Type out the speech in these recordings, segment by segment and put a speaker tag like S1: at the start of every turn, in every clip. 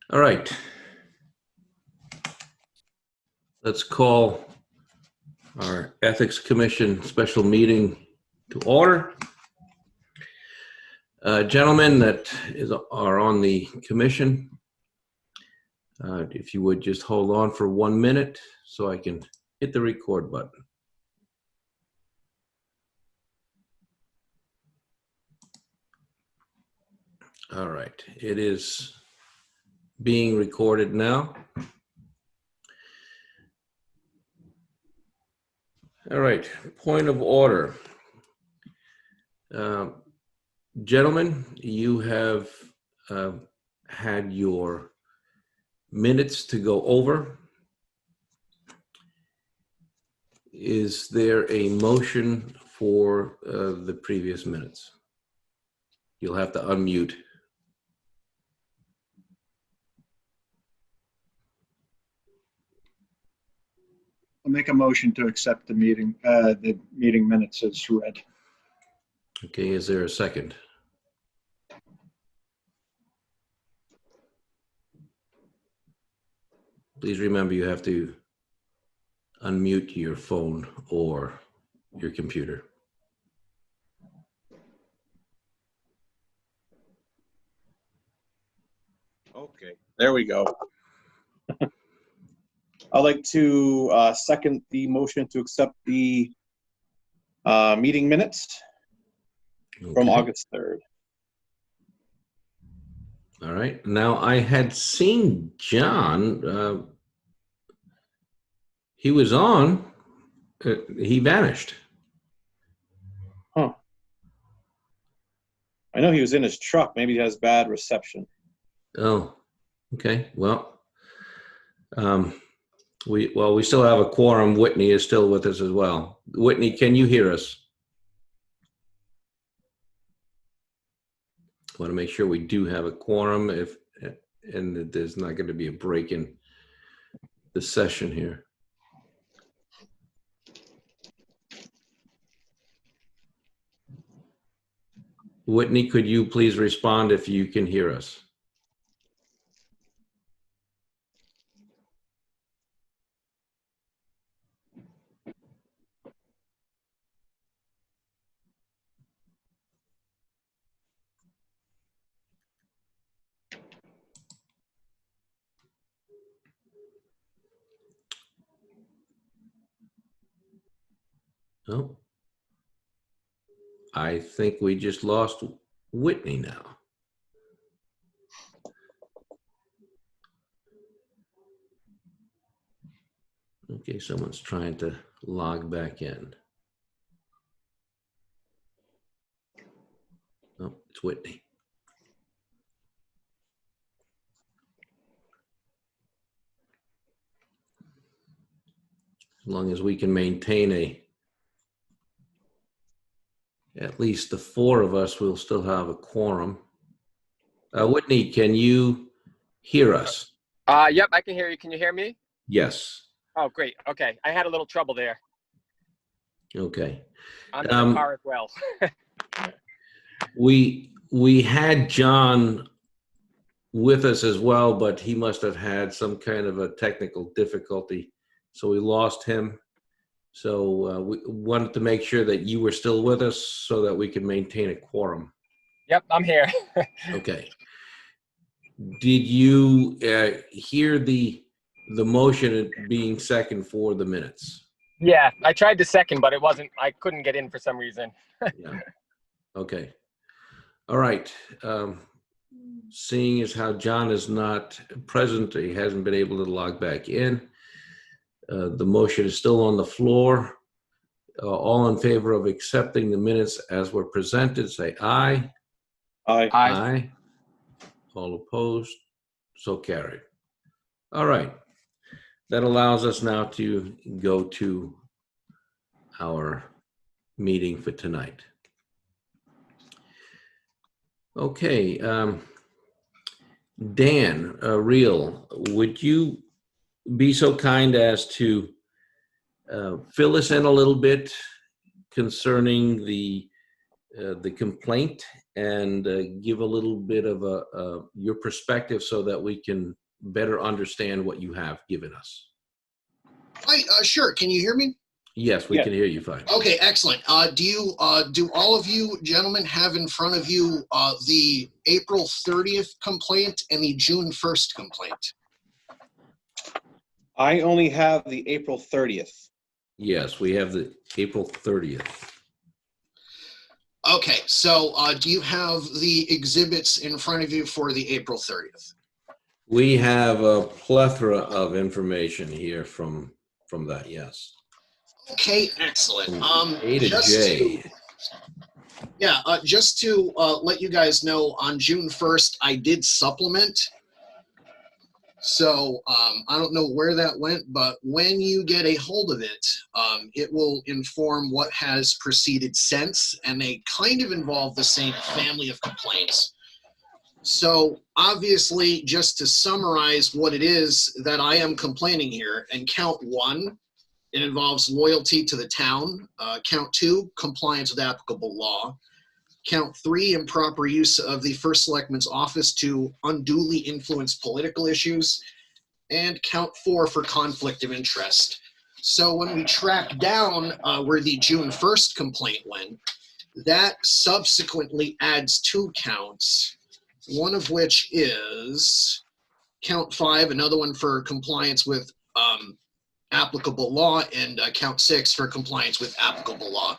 S1: All right. Let's call our Ethics Commission special meeting to order. Gentlemen that are on the commission, if you would just hold on for 1 minute so I can hit the record button. All right, it is being recorded now. All right, point of order. Gentlemen, you have had your minutes to go over. Is there a motion for the previous minutes? You'll have to unmute.
S2: I'll make a motion to accept the meeting minutes as read.
S1: Okay, is there a second? Please remember you have to unmute your phone or your computer.
S3: Okay, there we go. I'd like to second the motion to accept the meeting minutes from August 3rd.
S1: All right. Now, I had seen John. He was on. He vanished.
S3: Huh. I know he was in his truck. Maybe he has bad reception.
S1: Oh, okay. Well, we still have a quorum. Whitney is still with us as well. Whitney, can you hear us? I want to make sure we do have a quorum and that there's not going to be a break in the session here. Whitney, could you please respond if you can hear us? No. I think we just lost Whitney now. Okay, someone's trying to log back in. Oh, it's Whitney. As long as we can maintain at least the four of us, we'll still have a quorum. Whitney, can you hear us?
S4: Yep, I can hear you. Can you hear me?
S1: Yes.
S4: Oh, great. Okay. I had a little trouble there.
S1: Okay.
S4: I'm in the car as well.
S1: We had John with us as well, but he must have had some kind of a technical difficulty, so we lost him. So we wanted to make sure that you were still with us so that we can maintain a quorum.
S4: Yep, I'm here.
S1: Okay. Did you hear the motion being second for the minutes?
S4: Yeah, I tried the second, but I couldn't get in for some reason.
S1: Yeah. Okay. All right. Seeing as how John is not present, he hasn't been able to log back in. The motion is still on the floor. All in favor of accepting the minutes as were presented, say aye.
S3: Aye.
S1: Aye. All opposed? So carried. All right. That allows us now to go to our meeting for tonight. Okay. Dan Reel, would you be so kind as to fill us in a little bit concerning the the complaint and give a little bit of your perspective so that we can better understand what you have given us.
S5: Hi, sure. Can you hear me?
S1: Yes, we
S3: Yeah.
S1: can hear you fine.
S5: Okay, excellent. Do all of you gentlemen have in front of you the April 30th complaint and the June 1st complaint?
S3: I only have the April 30th.
S1: Yes, we have the April 30th.
S5: Okay, so do you have the exhibits in front of you for the April 30th?
S1: We have a plethora of information here from that, yes.
S5: Okay, excellent.
S1: From A to
S5: Just
S1: J.
S5: just to let you guys know, on June 1st, I did supplement. So I don't know where that went, but when you get a hold of it, it will inform what has proceeded since, and they kind of involve the same family of complaints. So obviously, just to summarize what it is that I am complaining here, and count 1, it involves loyalty to the town. Count 2, compliance with applicable law. Count 3, improper use of the first selectman's office to unduly influence political issues. And count 4 for conflict of interest. So when we track down where the June 1st complaint went, that subsequently adds 2 counts, one of which is count 5, another one for compliance with applicable law, and count 6 for compliance with applicable law.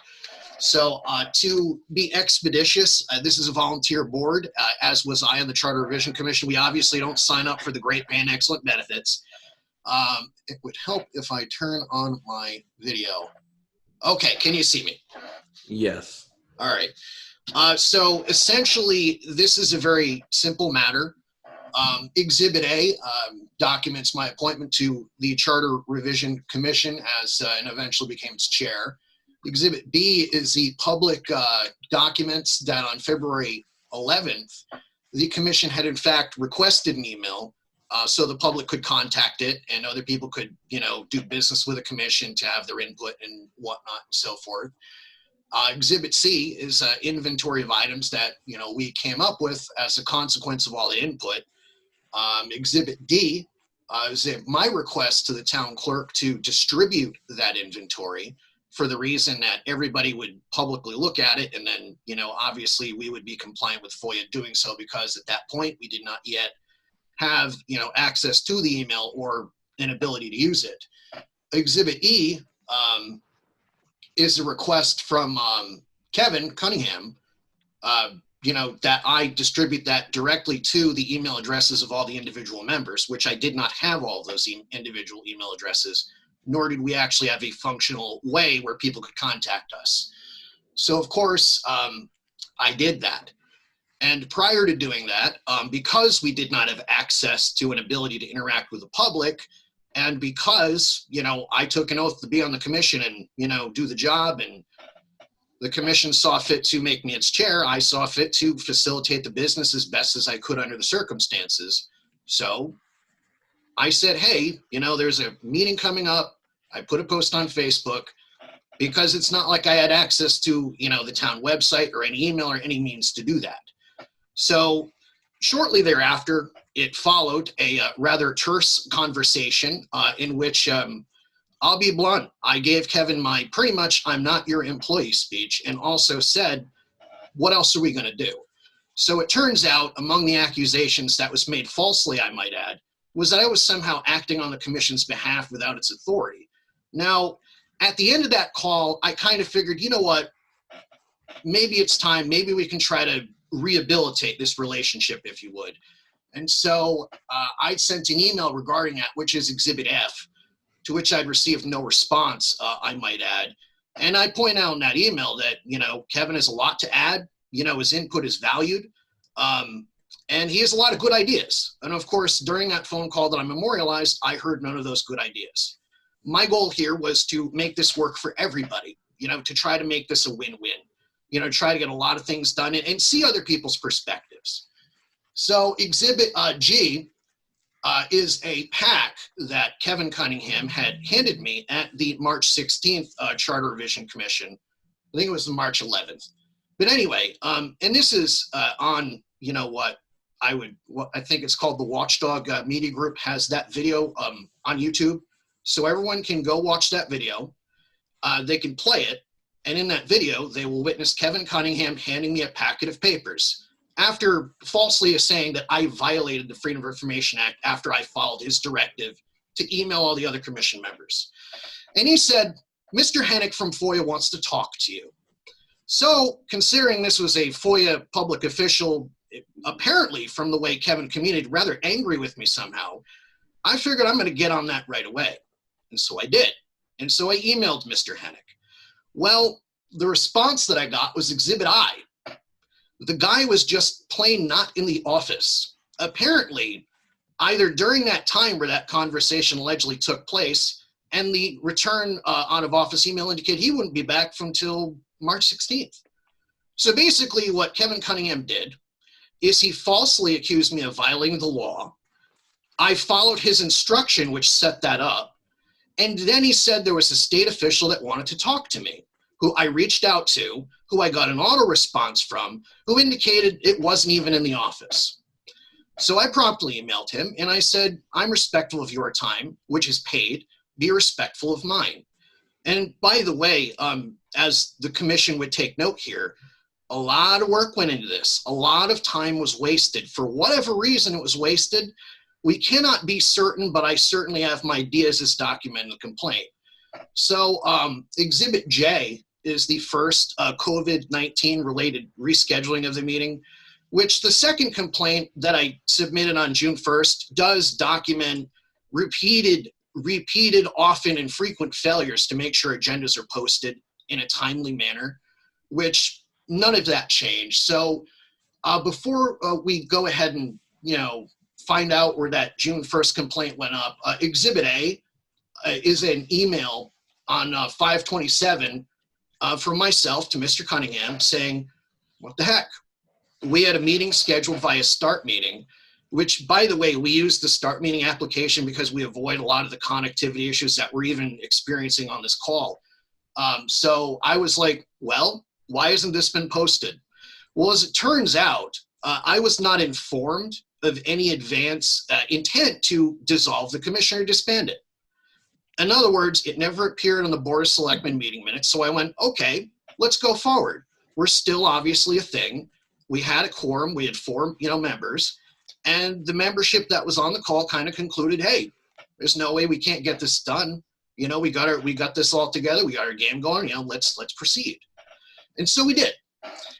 S5: So to be expeditious, this is a volunteer board, as was I on the Charter Revision Commission. We obviously don't sign up for the great pay and excellent benefits. It would help if I turn on my video. Okay, can you see me?
S1: Yes.
S5: All right. So essentially, this is a very simple matter. Exhibit A documents my appointment to the Charter Revision Commission as and eventually became its chair. Exhibit B is the public documents that on February 11th, the commission had in fact requested an email so the public could contact it and other people could, do business with the commission to have their input and whatnot and so forth. Exhibit C is inventory of items that, we came up with as a consequence of all the input. Exhibit D is my request to the town clerk to distribute that inventory for the reason that everybody would publicly look at it, and then, obviously we would be compliant with FOIA doing so, because at that point we did not yet have, access to the email or an ability to use it. Exhibit E is a request from Kevin Cunningham, that I distribute that directly to the email addresses of all the individual members, which I did not have all those individual email addresses, nor did we actually have a functional way where people could contact us. So of course, I did that. And prior to doing that, because we did not have access to an ability to interact with the public, and because, I took an oath to be on the commission and, do the job, and the commission saw fit to make me its chair, I saw fit to facilitate the business as best as I could under the circumstances. So I said, hey, there's a meeting coming up. I put a post on Facebook, because it's not like I had access to, the town website or any email or any means to do that. So shortly thereafter, it followed a rather terse conversation in which, I'll be blunt, I gave Kevin my pretty much "I'm not your employee" speech, and also said, what else are we going to do? So it turns out, among the accusations that was made falsely, I might add, was that I was somehow acting on the commission's behalf without its authority. Now, at the end of that call, I kind of figured, you know what, maybe it's time, maybe we can try to rehabilitate this relationship, if you would. And so I sent an email regarding that, which is Exhibit F, to which I'd received no response, I might add. And I point out in that email that, Kevin has a lot to add, his input is valued, and he has a lot of good ideas. And of course, during that phone call that I memorialized, I heard none of those good ideas. My goal here was to make this work for everybody, to try to make this a win-win, try to get a lot of things done and see other people's perspectives. So Exhibit G is a pack that Kevin Cunningham had handed me at the March 16th Charter Revision Commission. I think it was the March 11th. But anyway, and this is on, what I think it's called the Watchdog Media Group has that video on YouTube. So everyone can go watch that video. They can play it. And in that video, they will witness Kevin Cunningham handing me a packet of papers after falsely saying that I violated the Freedom of Information Act after I followed his directive to email all the other commission members. And he said, Mr. Hennick from FOIA wants to talk to you. So considering this was a FOIA public official, apparently from the way Kevin communicated, rather angry with me somehow, I figured I'm going to get on that right away. And so I did. And so I emailed Mr. Hennick. Well, the response that I got was Exhibit I. The guy was just plain not in the office. Apparently, either during that time where that conversation allegedly took place and the return out of office email indicated he wouldn't be back from till March 16th. So basically what Kevin Cunningham did is he falsely accused me of violating the law. I followed his instruction, which set that up. And then he said there was a state official that wanted to talk to me, who I reached out to, who I got an auto response from, who indicated it wasn't even in the office. So I promptly emailed him and I said, I'm respectful of your time, which is paid. Be respectful of mine. And by the way, as the commission would take note here, a lot of work went into this. A lot of time was wasted. For whatever reason it was wasted, we cannot be certain, but I certainly have my ideas as documented in the complaint. So Exhibit J is the first COVID-19 related rescheduling of the meeting, which the second complaint that I submitted on June 1st does document repeated, often and frequent failures to make sure agendas are posted in a timely manner, which none of that changed. So before we go ahead and, find out where that June 1st complaint went up, Exhibit A is an email on 5/27 from myself to Mr. Cunningham saying, what the heck? We had a meeting scheduled via Start Meeting, which, by the way, we use the Start Meeting application because we avoid a lot of the connectivity issues that we're even experiencing on this call. So I was like, well, why hasn't this been posted? Well, as it turns out, I was not informed of any advance intent to dissolve the commission or disband it. In other words, it never appeared on the Board of Selectmen meeting minutes. So I went, okay, let's go forward. We're still obviously a thing. We had a quorum. We had 4, members. And the membership that was on the call kind of concluded, hey, there's no way we can't get this done. We got this all together. We got our game going. Let's proceed. And so we did.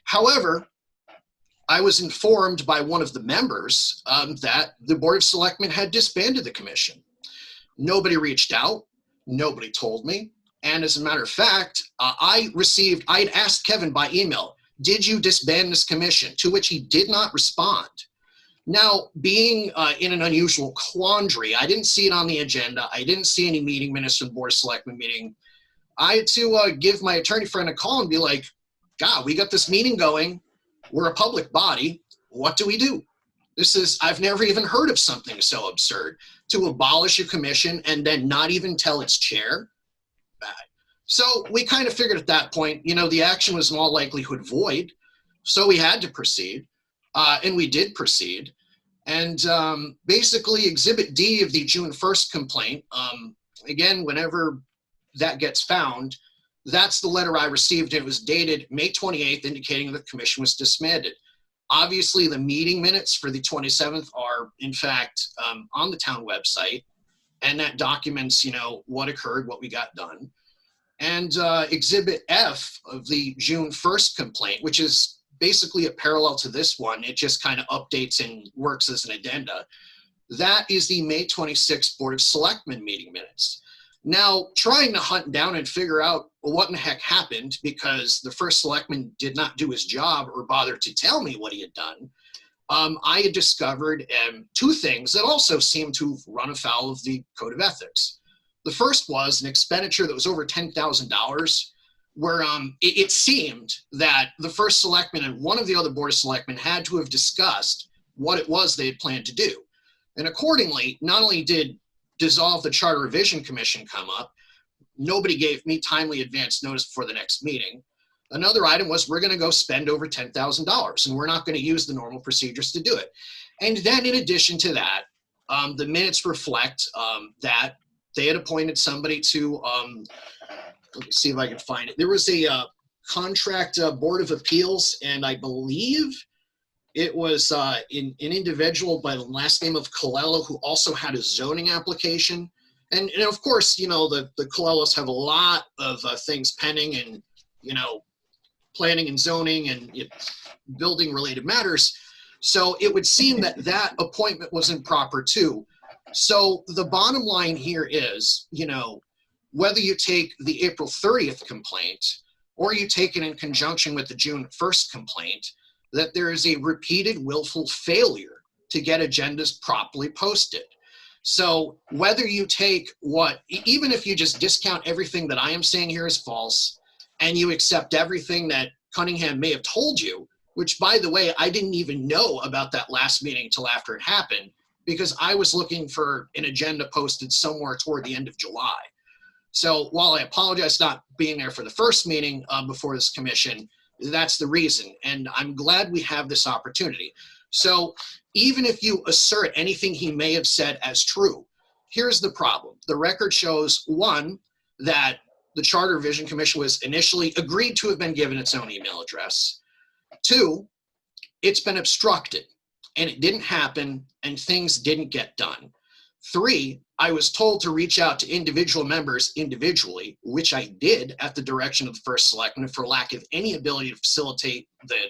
S5: However, I was informed by one of the members that the Board of Selectmen had disbanded the commission. Nobody reached out. Nobody told me. And as a matter of fact, I had asked Kevin by email, did you disband this commission? To which he did not respond. Now, being in an unusual quandary, I didn't see it on the agenda. I didn't see any meeting minutes from the Board of Selectmen meeting. I had to give my attorney friend a call and be like, God, we got this meeting going. We're a public body. What do we do? I've never even heard of something so absurd. To abolish a commission and then not even tell its chair? Bad. So we kind of figured at that point, the action was in all likelihood void. So we had to proceed. And we did proceed. And basically Exhibit D of the June 1st complaint, again, whenever that gets found, that's the letter I received. It was dated May 28th, indicating the commission was disbanded. Obviously, the meeting minutes for the 27th are, in fact, on the town website, and that documents, what occurred, what we got done. And Exhibit F of the June 1st complaint, which is basically a parallel to this one, it just kind of updates and works as an addenda. That is the May 26th Board of Selectmen meeting minutes. Now, trying to hunt down and figure out what in the heck happened, because the first selectman did not do his job or bother to tell me what he had done, I had discovered 2 things that also seemed to run afoul of the Code of Ethics. The first was an expenditure that was over $10,000, where it seemed that the first selectman and one of the other Board of Selectmen had to have discussed what it was they had planned to do. And accordingly, not only did dissolve the Charter Revision Commission come up, nobody gave me timely advance notice before the next meeting. Another item was we're going to go spend over $10,000 and we're not going to use the normal procedures to do it. And then in addition to that, the minutes reflect that they had appointed somebody to, let me see if I can find it. There was a contract board of appeals, and I believe it was an individual by the last name of Colello who also had a zoning application. And of course, you know, the Colellos have a lot of things pending and, you know, planning and zoning and building related matters. So it would seem that that appointment was improper too. So the bottom line here is, you know, whether you take the April 30th complaint or you take it in conjunction with the June 1st complaint, that there is a repeated willful failure to get agendas properly posted. So whether you take what, even if you just discount everything that I am saying here as false, and you accept everything that Cunningham may have told you, which by the way, I didn't even know about that last meeting until after it happened, because I was looking for an agenda posted somewhere toward the end of July. So while I apologize not being there for the first meeting before this commission, that's the reason. And I'm glad we have this opportunity. So even if you assert anything he may have said as true, here's the problem. The record shows, one, that the Charter Revision Commission was initially agreed to have been given its own email address. Two, it's been obstructed and it didn't happen and things didn't get done. Three, I was told to reach out to individual members individually, which I did at the direction of the first selectman for lack of any ability to facilitate the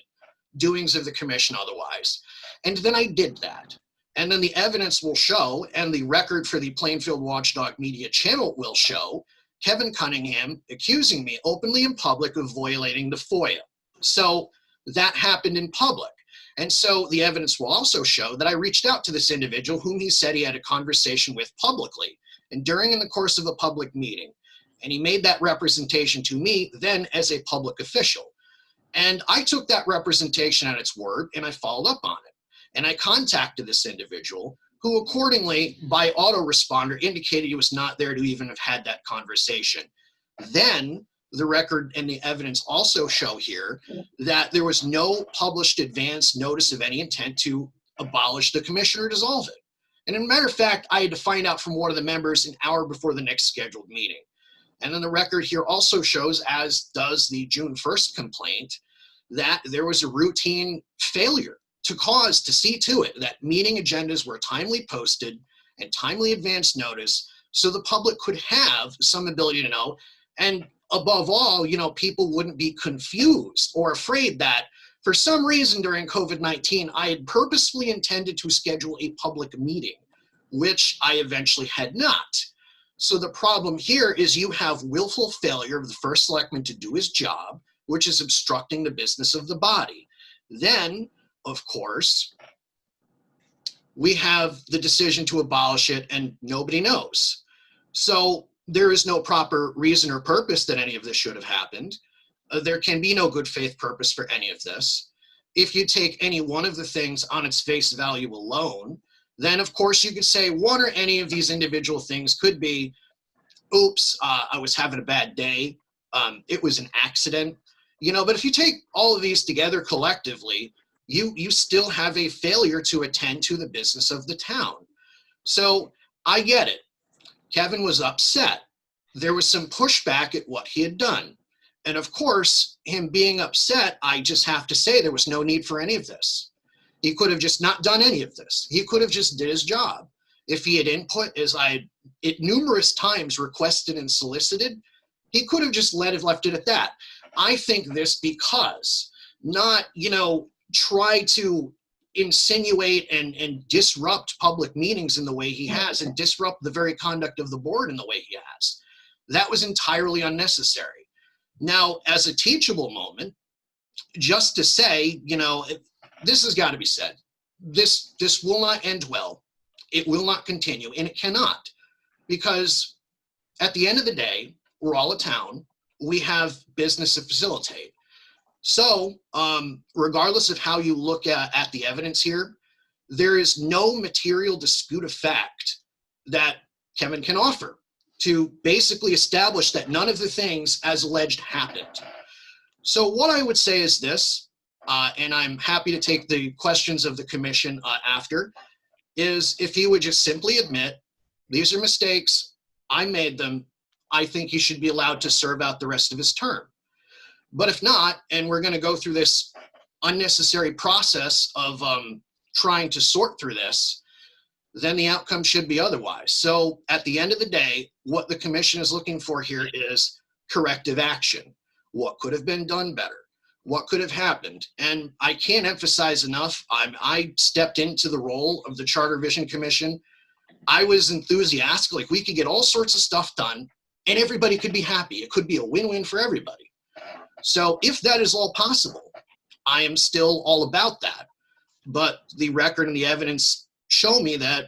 S5: doings of the commission otherwise. And then I did that. And then the evidence will show, and the record for the Plainfield Watchdog Media channel will show, Kevin Cunningham accusing me openly in public of violating the FOIA. So that happened in public. And so the evidence will also show that I reached out to this individual whom he said he had a conversation with publicly and during in the course of a public meeting. And he made that representation to me then as a public official. And I took that representation at its word and I followed up on it. And I contacted this individual who accordingly by autoresponder indicated he was not there to even have had that conversation. Then the record and the evidence also show here that there was no published advance notice of any intent to abolish the commission or dissolve it. And as a matter of fact, I had to find out from one of the members an hour before the next scheduled meeting. And then the record here also shows, as does the June 1st complaint, that there was a routine failure to see to it that meeting agendas were timely posted and timely advance notice so the public could have some ability to know. And above all, you know, people wouldn't be confused or afraid that for some reason during COVID-19, I had purposefully intended to schedule a public meeting, which I eventually had not. So the problem here is you have willful failure of the first selectman to do his job, which is obstructing the business of the body. Then, of course, we have the decision to abolish it and nobody knows. So there is no proper reason or purpose that any of this should have happened. There can be no good faith purpose for any of this. If you take any one of the things on its face value alone, then of course you could say one or any of these individual things could be, oops, I was having a bad day. It was an accident, you know, but if you take all of these together collectively, you still have a failure to attend to the business of the town. So I get it. Kevin was upset. There was some pushback at what he had done. And of course, him being upset, I just have to say there was no need for any of this. He could have just not done any of this. He could have just did his job. If he had input, as I had numerous times requested and solicited, he could have just left it at that. I think this because not, you know, try to insinuate and disrupt public meetings in the way he has and disrupt the very conduct of the board in the way he has. That was entirely unnecessary. Now, as a teachable moment, just to say, you know, this has got to be said. This will not end well. It will not continue, and it cannot, because at the end of the day, we're all a town. We have business to facilitate. So regardless of how you look at the evidence here, there is no material dispute of fact that Kevin can offer to basically establish that none of the things as alleged happened. So what I would say is this, and I'm happy to take the questions of the commission after, is if he would just simply admit, these are mistakes, I made them, I think he should be allowed to serve out the rest of his term. But if not, and we're going to go through this unnecessary process of trying to sort through this, then the outcome should be otherwise. So at the end of the day, what the commission is looking for here is corrective action. What could have been done better? What could have happened? And I can't emphasize enough, I stepped into the role of the Charter Revision Commission. I was enthusiastic, like we could get all sorts of stuff done and everybody could be happy. It could be a win-win for everybody. So if that is all possible, I am still all about that. But the record and the evidence show me that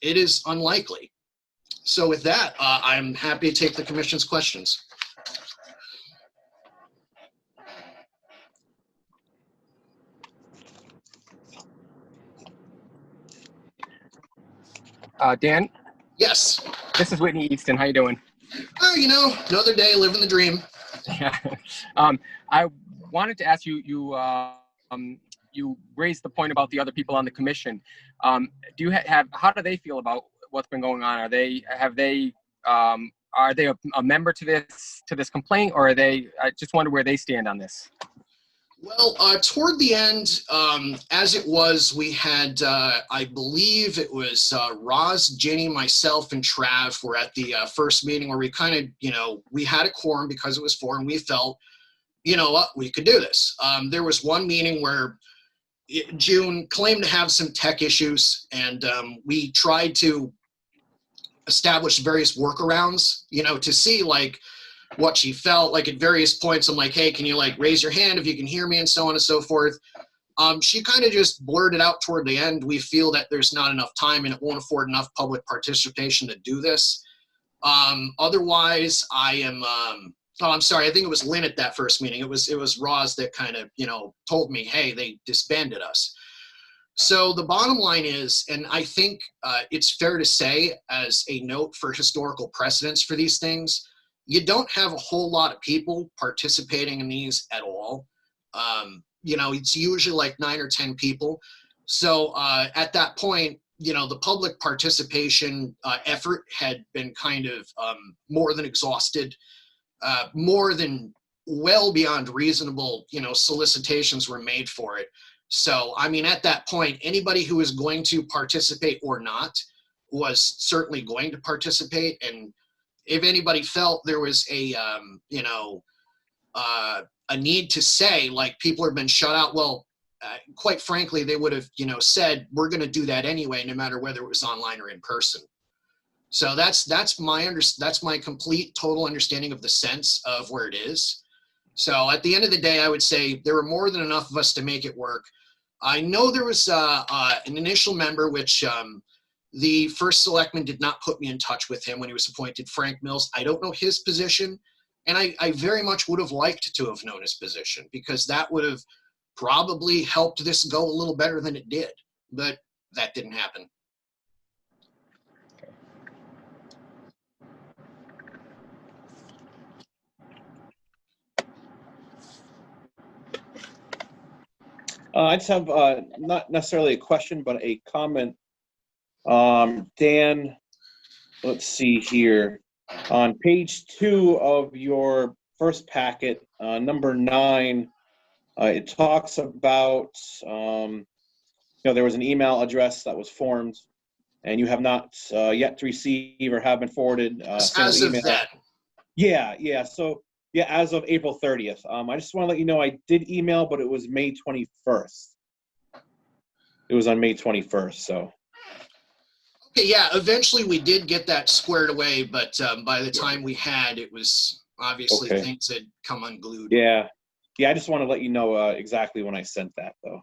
S5: it is unlikely. So with that, I'm happy to take the commission's questions.
S4: Dan,
S5: Yes.
S4: this is Whitney Easton. How you doing?
S5: Oh, you know, another day living the dream.
S4: I wanted to ask you, you raised the point about the other people on the commission. Do you have, how do they feel about what's been going on? Are they a member to this complaint, or are they, I just wonder where they stand on this.
S5: Well, toward the end, as it was, we had, I believe it was Roz, Jenny, myself, and Trav were at the first meeting where we kind of, you know, we had a quorum because it was 4, and we felt, you know what, we could do this. There was one meeting where June claimed to have some tech issues, and we tried to establish various workarounds, you know, to see like what she felt like at various points. I'm like, hey, can you like raise your hand if you can hear me, and so on and so forth. She kind of just blurted out toward the end, we feel that there's not enough time and it won't afford enough public participation to do this. Otherwise, I am, I'm sorry, I think it was Lynn at that first meeting. It was Roz that kind of, you know, told me, hey, they disbanded us. So the bottom line is, and I think it's fair to say as a note for historical precedents for these things, you don't have a whole lot of people participating in these at all. You know, it's usually like 9 or 10 people. So at that point, you know, the public participation effort had been kind of more than exhausted, more than well beyond reasonable, you know, solicitations were made for it. So, I mean, at that point, anybody who was going to participate or not was certainly going to participate. And if anybody felt there was a, you know, a need to say, like, people have been shut out, well, quite frankly, they would have, you know, said, we're going to do that anyway, no matter whether it was online or in person. So that's my complete, total understanding of the sense of where it is. So at the end of the day, I would say there were more than enough of us to make it work. I know there was an initial member, which the first selectman did not put me in touch with him when he was appointed, Frank Mills. I don't know his position, and I very much would have liked to have known his position, because that would have probably helped this go a little better than it did, but that didn't happen.
S3: I just have not necessarily a question, but a comment. Dan, let's see here. On page 2 of your first packet, number 9, it talks about, you know, there was an email address that was formed, and you have not yet to receive or have been forwarded.
S5: As of that.
S3: Yeah. So, yeah, as of April 30th. I just want to let you know I did email, but it was May 21st. It was on May 21st, so.
S5: Okay, yeah, eventually we did get that squared away, but by the time we had, it was obviously things had come unglued.
S3: Yeah, I just want to let you know exactly when I sent that, though.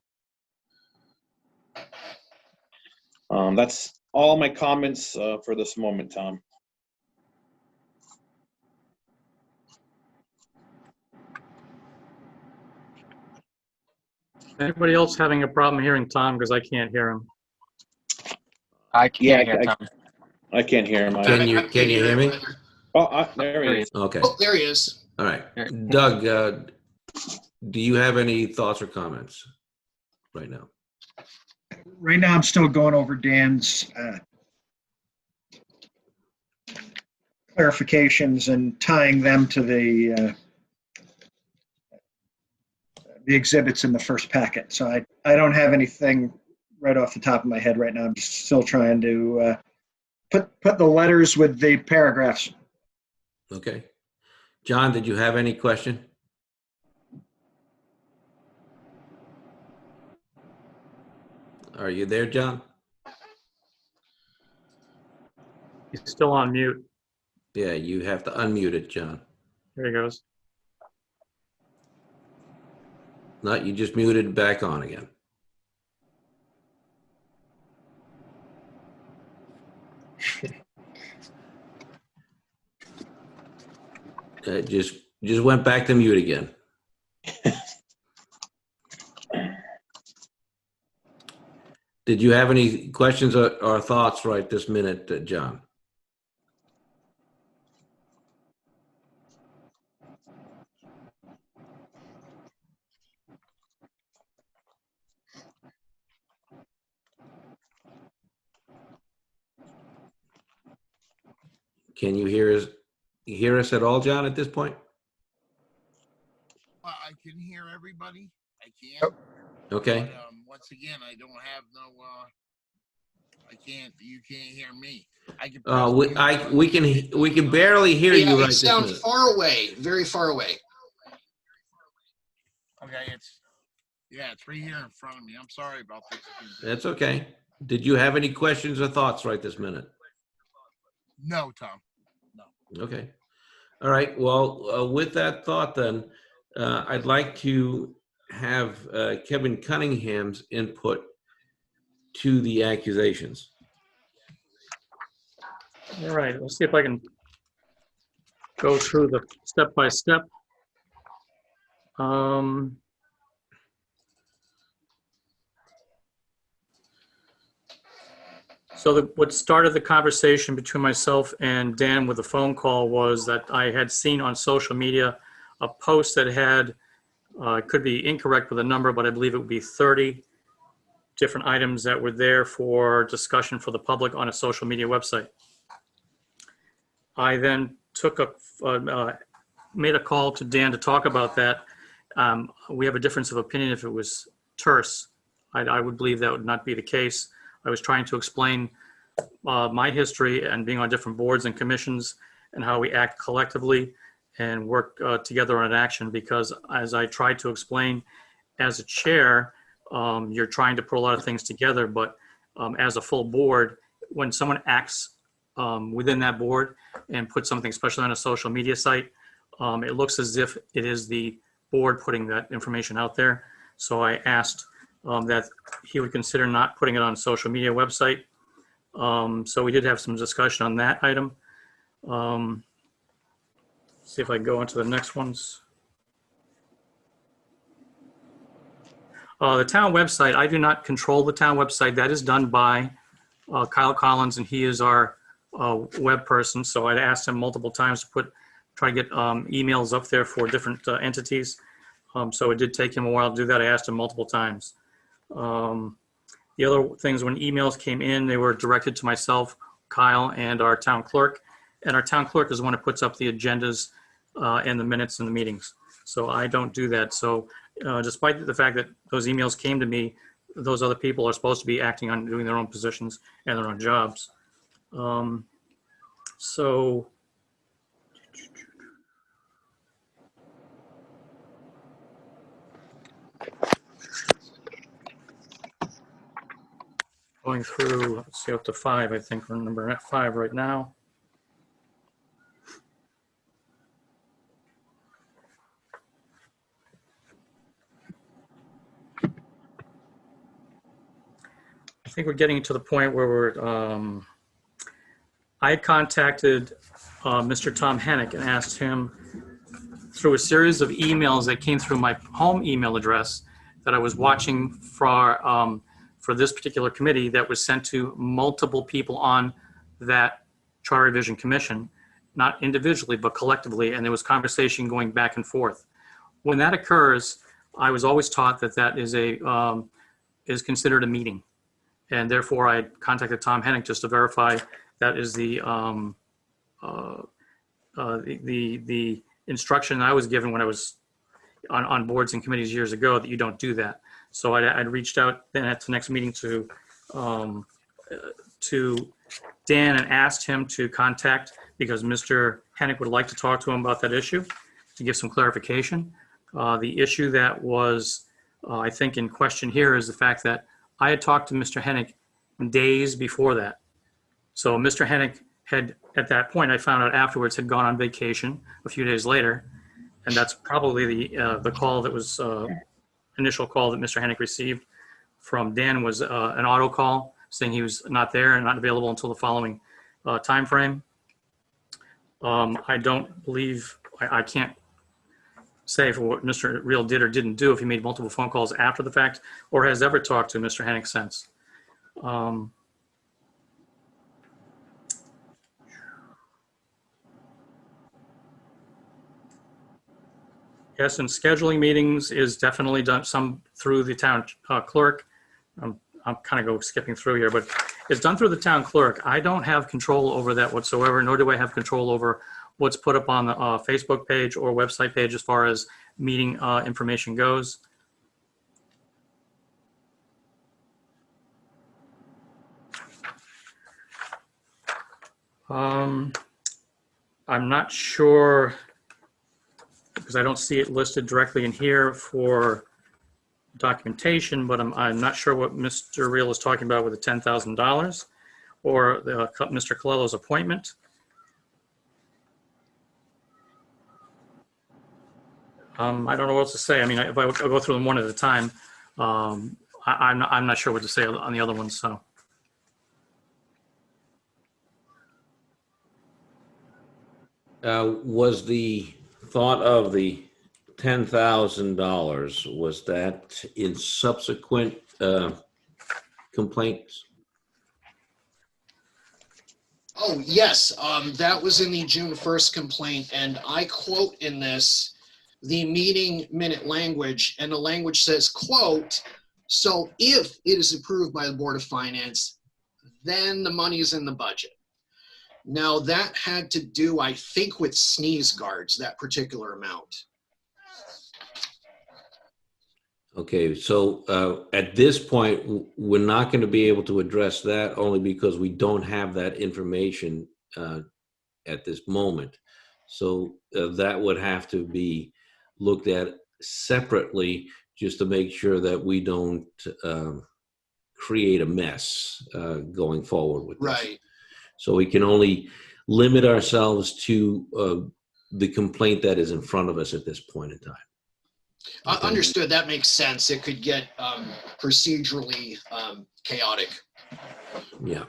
S3: That's all my comments for this moment, Tom.
S6: Anybody else having a problem hearing Tom? Because I can't hear him.
S4: I can't hear Tom.
S3: I can't hear him.
S1: Can you hear me?
S3: Oh, there he is.
S1: Okay.
S5: Oh, there he is.
S1: All right. Doug, do you have any thoughts or comments right now?
S2: Right now, I'm still going over Dan's clarifications and tying them to the exhibits in the first packet. So I don't have anything right off the top of my head right now. I'm just still trying to put the letters with the paragraphs.
S1: Okay. John, did you have any question? Are you there, John?
S6: He's still on mute.
S1: Yeah, you have to unmute it, John.
S6: There he goes.
S1: No, you just muted it back on again. It just went back to mute again. Did you have any questions or thoughts right this minute, John? Can you hear us at all, John, at this point?
S7: I can hear everybody. I can.
S1: Okay.
S7: But, once again, I don't have no. I can't. You can't hear me. I can.
S1: We can barely hear
S5: Yeah,
S1: you right
S5: you
S1: this
S5: sound
S1: minute.
S5: far away, very far away.
S7: Okay, it's right here in front of me. I'm sorry about this.
S1: That's okay. Did you have any questions or thoughts right this minute?
S7: No, Tom. No.
S1: Okay. All right. Well, with that thought, then, I'd like to have Kevin Cunningham's input to the accusations.
S6: All right, let's see if I can go through the step by step. So what started the conversation between myself and Dan with the phone call was that I had seen on social media a post that had, could be incorrect with a number, but I believe it would be 30 different items that were there for discussion for the public on a social media website. I then made a call to Dan to talk about that. We have a difference of opinion if it was terse. I would believe that would not be the case. I was trying to explain my history and being on different boards and commissions and how we act collectively and work together on an action, because as I tried to explain, as a chair, you're trying to put a lot of things together, but as a full board, when someone acts within that board and puts something, especially on a social media site, it looks as if it is the board putting that information out there. So I asked that he would consider not putting it on a social media website. So we did have some discussion on that item. See if I go into the next ones. The town website, I do not control the town website. That is done by Kyle Collins, and he is our web person. So I'd asked him multiple times to try to get emails up there for different entities. So it did take him a while to do that. I asked him multiple times. The other things, when emails came in, they were directed to myself, Kyle, and our town clerk. And our town clerk is the one who puts up the agendas and the minutes and the meetings. So I don't do that. So despite the fact that those emails came to me, those other people are supposed to be acting on doing their own positions and their own jobs. So going through, let's see, up to 5, I think we're number 5 right now. I think we're getting to the point where I contacted Mr. Tom Hennick and asked him through a series of emails that came through my home email address that I was watching for this particular committee that was sent to multiple people on that Charter Revision Commission, not individually, but collectively, and there was conversation going back and forth. When that occurs, I was always taught that that is is considered a meeting. And therefore I contacted Tom Hennick just to verify that is the instruction I was given when I was on boards and committees years ago, that you don't do that. So I'd reached out then at the next meeting to Dan and asked him to contact, because Mr. Hennick would like to talk to him about that issue to give some clarification. The issue that was, I think, in question here is the fact that I had talked to Mr. Hennick days before that. So Mr. Hennick had, at that point, I found out afterwards, had gone on vacation a few days later. And that's probably the call that was, initial call that Mr. Hennick received from Dan was an auto call saying he was not there and not available until the following time frame. I don't believe, I can't say for what Mr. Reel did or didn't do, if he made multiple phone calls after the fact or has ever talked to Mr. Hennick since. Yes, and scheduling meetings is definitely done some through the town clerk. I'm kind of skipping through here, but it's done through the town clerk. I don't have control over that whatsoever, nor do I have control over what's put up on the Facebook page or website page as far as meeting information goes. I'm not sure, because I don't see it listed directly in here for documentation, but I'm not sure what Mr. Reel is talking about with the $10,000 or Mr. Colello's appointment. I don't know what else to say. I mean, if I'll go through them one at a time, I'm not sure what to say on the other ones. So.
S1: Was the thought of the $10,000, was that in subsequent complaints?
S5: Oh, yes, that was in the June 1st complaint, and I quote in this the meeting minute language, and the language says, quote, "So if it is approved by the Board of Finance, then the money is in the budget." Now, that had to do, I think, with sneeze guards, that particular amount.
S1: Okay, so at this point, we're not going to be able to address that only because we don't have that information at this moment. So that would have to be looked at separately just to make sure that we don't create a mess going forward with this.
S5: Right.
S1: So we can only limit ourselves to the complaint that is in front of us at this point in time. Okay.
S5: Understood. That makes sense. It could get procedurally chaotic.
S1: Yeah.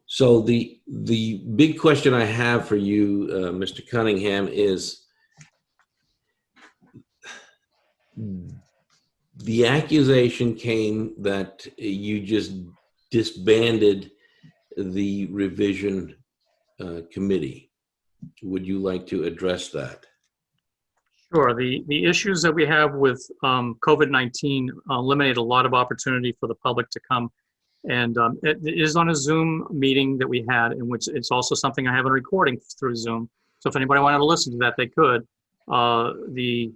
S1: So the big question I have for you, Mr. Cunningham, is the accusation came that you just disbanded the revision committee. Would you like to address that?
S6: Sure. The issues that we have with COVID-19 eliminate a lot of opportunity for the public to come. And it is on a Zoom meeting that we had, in which it's also something I have a recording through Zoom. So if anybody wanted to listen to that, they could. The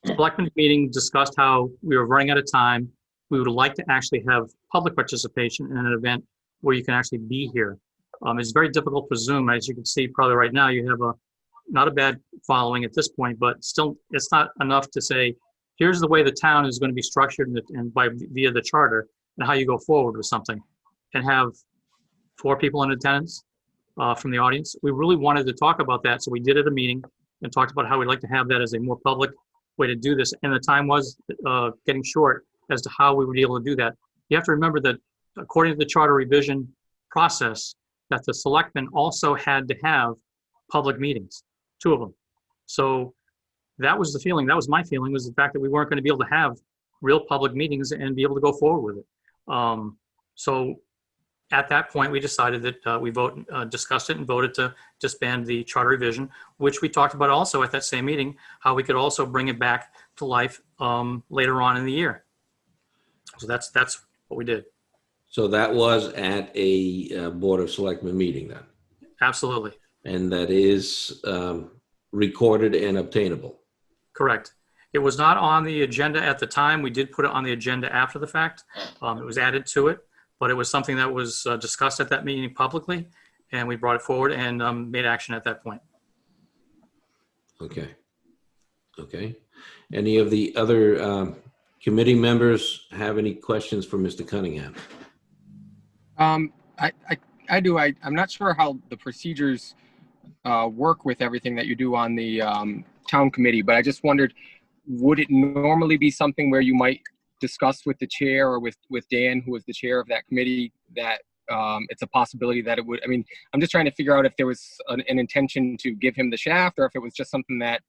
S6: selectmen's meeting discussed how we were running out of time. We would like to actually have public participation in an event where you can actually be here. It's very difficult for Zoom. As you can see, probably right now, you have not a bad following at this point, but still it's not enough to say, here's the way the town is going to be structured and via the charter and how you go forward with something, and have 4 people in attendance from the audience. We really wanted to talk about that. So we did at a meeting and talked about how we'd like to have that as a more public way to do this. And the time was getting short as to how we would be able to do that. You have to remember that according to the charter revision process, that the selectmen also had to have public meetings, 2 of them. So that was the feeling, that was my feeling, was the fact that we weren't going to be able to have real public meetings and be able to go forward with it. So at that point, we decided that we discussed it and voted to disband the charter revision, which we talked about also at that same meeting, how we could also bring it back to life later on in the year. So that's what we did.
S1: So that was at a Board of Selectmen meeting then,
S6: Absolutely.
S1: and that is recorded and obtainable.
S6: Correct. It was not on the agenda at the time. We did put it on the agenda after the fact. It was added to it, but it was something that was discussed at that meeting publicly, and we brought it forward and made action at that point.
S1: Okay. Okay. Any of the other committee members have any questions for Mr. Cunningham?
S4: I do. I'm not sure how the procedures work with everything that you do on the town committee, but I just wondered, would it normally be something where you might discuss with the chair or with Dan, who is the chair of that committee, that it's a possibility that it would, I mean, I'm just trying to figure out if there was an intention to give him the shaft, or if it was just something that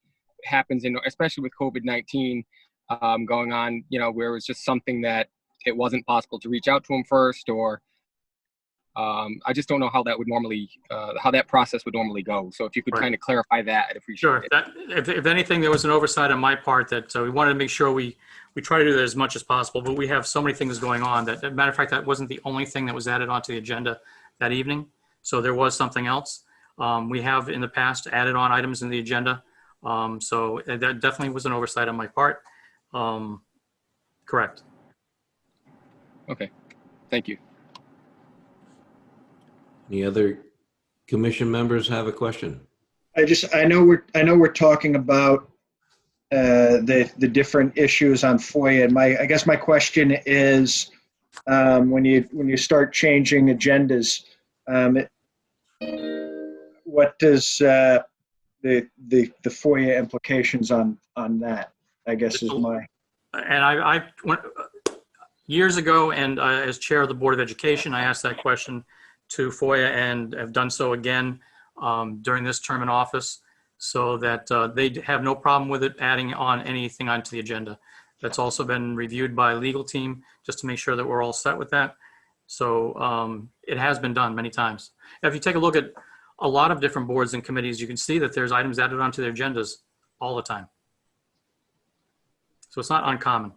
S4: happens especially with COVID-19 going on, you know, where it was just something that it wasn't possible to reach out to him first, or I just don't know how that would normally, how that process would normally go. So if you could kind of clarify that, I'd appreciate
S6: Sure.
S4: it.
S6: If anything, there was an oversight on my part that we wanted to make sure we try to do that as much as possible, but we have so many things going on that, as a matter of fact, that wasn't the only thing that was added onto the agenda that evening. So there was something else. We have in the past added on items in the agenda. So that definitely was an oversight on my part. Correct.
S4: Okay. Thank you.
S1: Any other commission members have a question?
S2: I know we're talking about the different issues on FOIA, and I guess my question is, when you start changing agendas, what does the FOIA implications on that, I guess, is my.
S6: And I went years ago, and as chair of the Board of Education, I asked that question to FOIA, and have done so again during this term in office, so that they have no problem with it adding on anything onto the agenda. That's also been reviewed by legal team just to make sure that we're all set with that. So it has been done many times. If you take a look at a lot of different boards and committees, you can see that there's items added onto their agendas all the time. So it's not uncommon.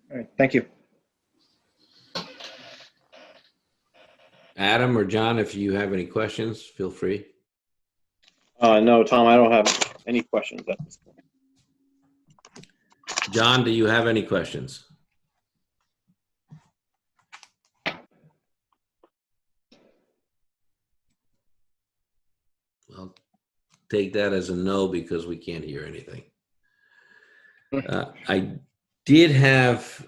S2: All right, thank you.
S1: Adam or John, if you have any questions, feel free.
S3: No, Tom, I don't have any questions at this point.
S1: John, do you have any questions? I'll take that as a no because we can't hear anything. I did have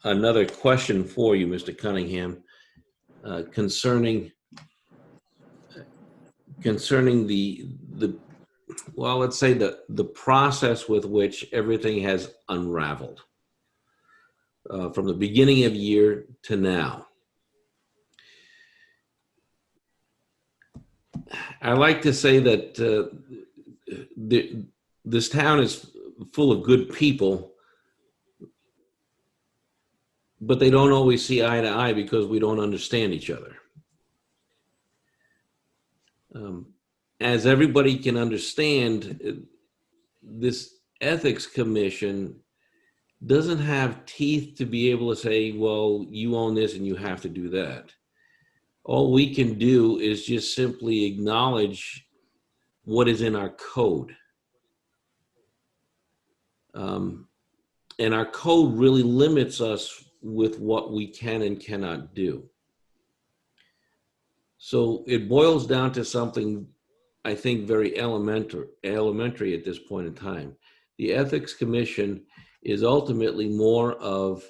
S1: another question for you, Mr. Cunningham, concerning the well, let's say the process with which everything has unraveled from the beginning of year to now. I like to say that this town is full of good people, but they don't always see eye to eye because we don't understand each other. As everybody can understand, this ethics commission doesn't have teeth to be able to say, well, you own this and you have to do that. All we can do is just simply acknowledge what is in our code. And our code really limits us with what we can and cannot do. So it boils down to something, I think, very elementary at this point in time. The Ethics Commission is ultimately more of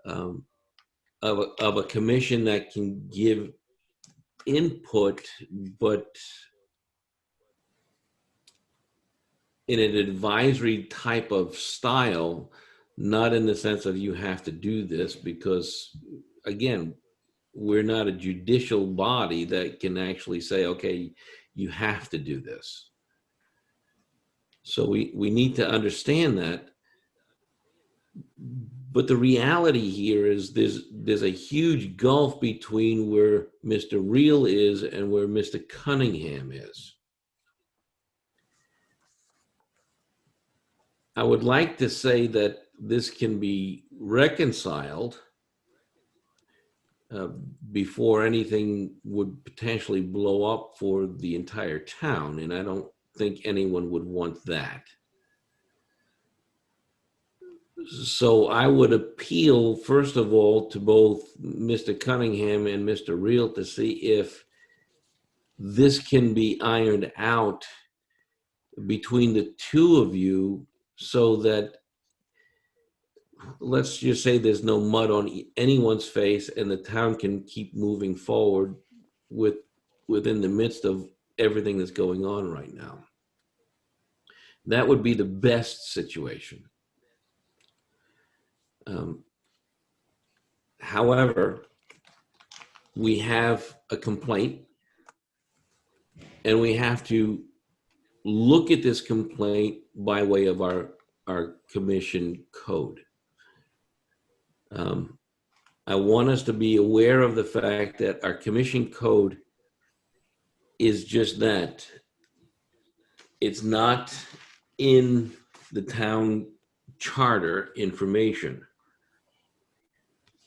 S1: a commission that can give input, but in an advisory type of style, not in the sense of you have to do this, because again, we're not a judicial body that can actually say, okay, you have to do this. So we need to understand that. But the reality here is there's a huge gulf between where Mr. Reel is and where Mr. Cunningham is. I would like to say that this can be reconciled before anything would potentially blow up for the entire town, and I don't think anyone would want that. So I would appeal, first of all, to both Mr. Cunningham and Mr. Reel to see if this can be ironed out between the two of you so that, let's just say, there's no mud on anyone's face and the town can keep moving forward within the midst of everything that's going on right now. That would be the best situation. However, we have a complaint and we have to look at this complaint by way of our commission code. I want us to be aware of the fact that our commission code is just that. It's not in the town charter information.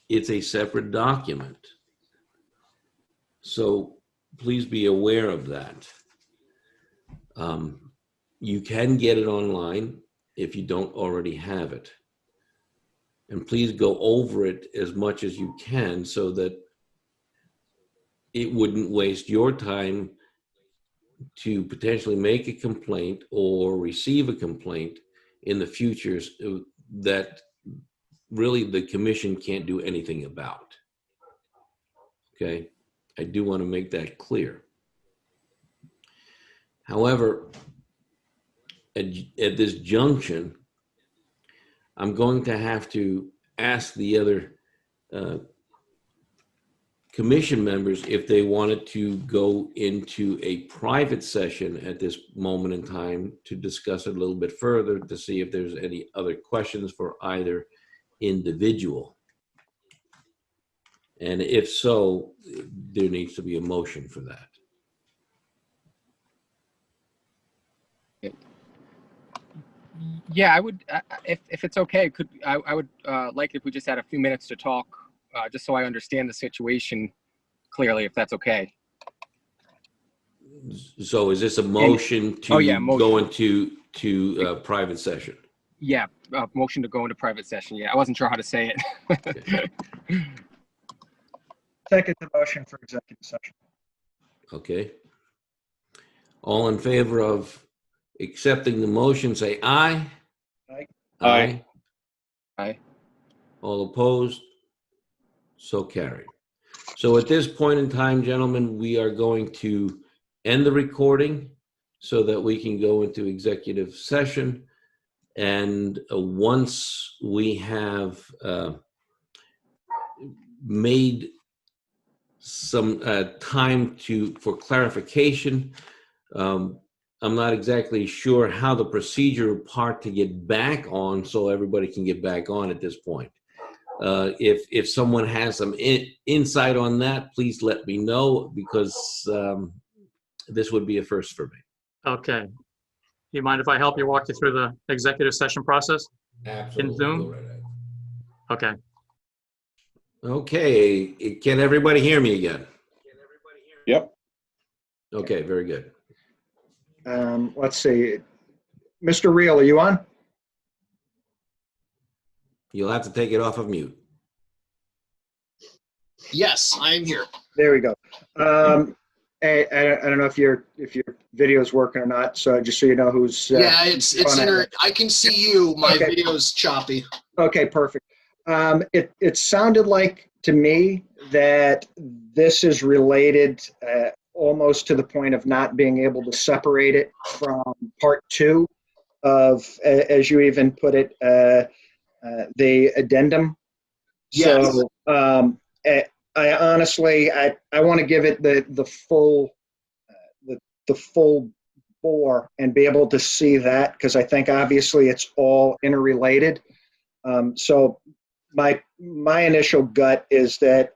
S1: It's a separate document. So please be aware of that. You can get it online if you don't already have it. And please go over it as much as you can so that it wouldn't waste your time to potentially make a complaint or receive a complaint in the future that really the commission can't do anything about. Okay, I do want to make that clear. However, at this junction, I'm going to have to ask the other commission members if they wanted to go into a private session at this moment in time to discuss it a little bit further to see if there's any other questions for either individual. And if so, there needs to be a motion for that.
S4: Yeah, I would, if it's okay, I would like if we just had a few minutes to talk, just so I understand the situation clearly, if that's okay.
S1: So is this a motion to go into private session?
S4: Yeah, motion to go into private session. Yeah, I wasn't sure how to say it.
S1: Okay.
S2: Second the motion for executive session.
S1: Okay. All in favor of accepting the motion, say aye.
S2: Aye.
S3: Aye.
S4: Aye.
S1: All opposed? So carried. So at this point in time, gentlemen, we are going to end the recording so that we can go into executive session. And once we have made some time for clarification, I'm not exactly sure how the procedure part to get back on so everybody can get back on at this point. If someone has some insight on that, please let me know, because this would be a first for me.
S6: Okay. Do you mind if I help you walk you through the executive session process?
S1: Absolutely.
S6: In Zoom?
S1: Go right ahead.
S6: Okay.
S1: Okay. Can everybody hear me again?
S3: Yep.
S1: Okay, very good.
S2: Let's see. Mr. Reel, are you on?
S1: You'll have to take it off of mute.
S5: Yes, I am here.
S2: There we go. I don't know if your video is working or not, so just so you know who's.
S5: Yeah, it's I can see you. My
S2: Okay.
S5: video's choppy.
S2: Okay, perfect. It sounded like to me that this is related almost to the point of not being able to separate it from part two of, as you even put it, the addendum.
S5: Yes.
S2: So I honestly, I want to give it the full bore and be able to see that, because I think obviously it's all interrelated. So my initial gut is that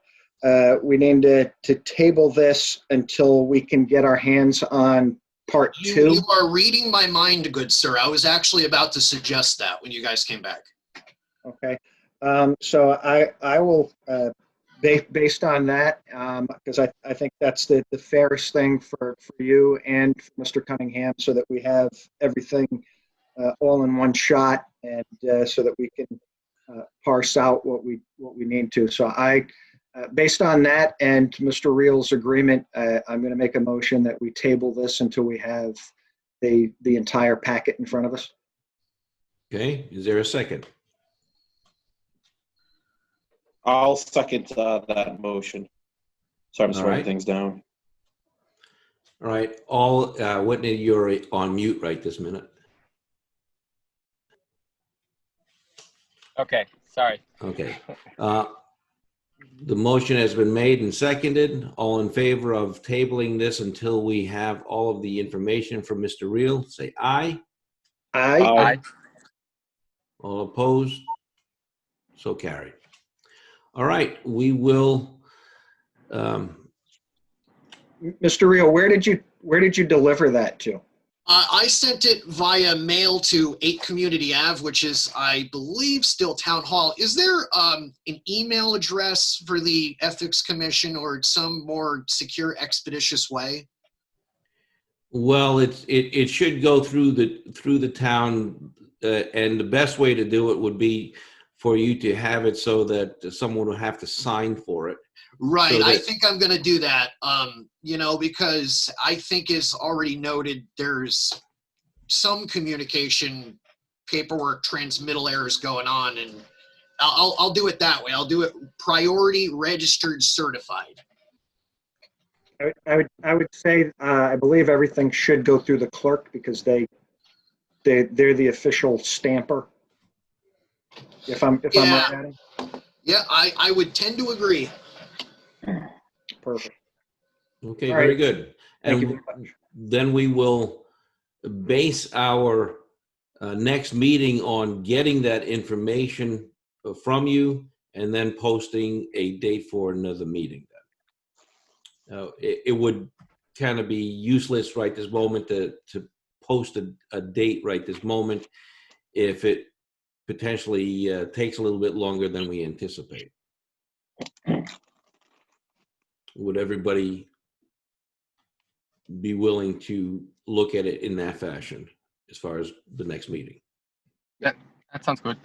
S2: we need to table this until we can get our hands on part two.
S5: You are reading my mind, good sir. I was actually about to suggest that when you guys came back.
S2: Okay. So I will, based on that, because I think that's the fairest thing for you and for Mr. Cunningham, so that we have everything all in one shot, and so that we can parse out what we need to. So based on that and Mr. Reel's agreement, I'm going to make a motion that we table this until we have the entire packet in front of us.
S1: Okay, is there a second?
S3: I'll second that motion. Sorry, I'm just
S1: All
S3: writing
S1: right.
S3: things down.
S1: All right, Whitney, you're on mute right this minute.
S4: Okay, sorry.
S1: Okay. The motion has been made and seconded. All in favor of tabling this until we have all of the information from Mr. Reel, say aye.
S2: Aye.
S1: All opposed? So carried. All right, we will,
S2: Mr. Reel, where did you deliver that to?
S5: I sent it via mail to 8 Community Ave, which is, I believe, still Town Hall. Is there an email address for the Ethics Commission or some more secure, expeditious way?
S1: well, it should go through the town, and the best way to do it would be for you to have it so that someone will have to sign for it.
S5: Right.
S1: So
S5: I
S1: that-
S5: think I'm going to do that, because I think, as already noted, there's some communication paperwork transmittal errors going on, and I'll do it that way. I'll do it priority registered certified.
S2: I would say I believe everything should go through the clerk, because they're the official stamper. If I'm
S5: Yeah.
S2: right, Adam?
S5: Yeah, I would tend to agree.
S2: Perfect.
S1: Okay,
S2: All
S1: very
S2: right.
S1: good.
S2: Thank you
S1: And
S2: very much.
S1: then we will base our next meeting on getting that information from you and then posting a date for another meeting. It would kind of be useless right this moment to post a date right this moment if it potentially takes a little bit longer than we anticipate. Would everybody be willing to look at it in that fashion as far as the next meeting?
S4: That sounds good.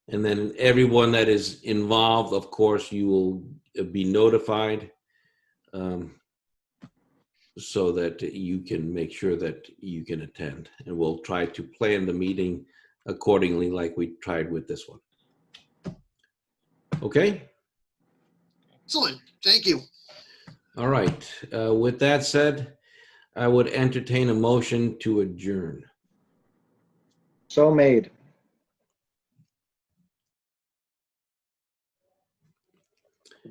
S1: And then everyone that is involved, of course, you will be notified, so that you can make sure that you can attend. And we'll try to plan the meeting accordingly like we tried with this one. Okay?
S5: Excellent. Thank you.
S1: All right. With that said, I would entertain a motion to adjourn.
S2: So made.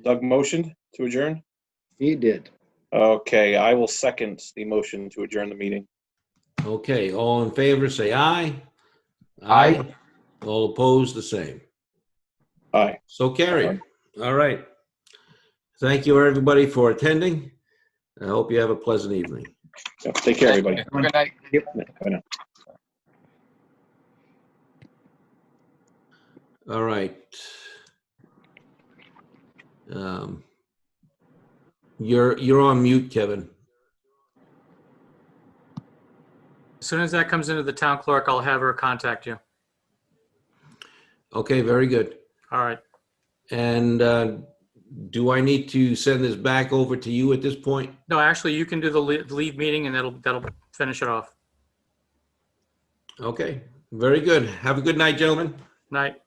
S3: Doug motioned to adjourn.
S2: He did.
S3: Okay, I will second the motion to adjourn the meeting.
S1: Okay, all in favor, say aye.
S4: Aye.
S1: All opposed, the same.
S3: Aye.
S1: So carried. All right. Thank you, everybody, for attending. I hope you have a pleasant evening.
S3: Yep, take care, everybody.
S4: Good night.
S3: Bye now.
S1: All right. You're on mute, Kevin.
S6: As soon as that comes into the town clerk, I'll have her contact you.
S1: Okay, very good.
S6: All right.
S1: And do I need to send this back over to you at this point?
S6: No, actually, you can do the leave meeting, and that'll finish it off.
S1: Okay, very good. Have a good night, gentlemen.
S6: Night.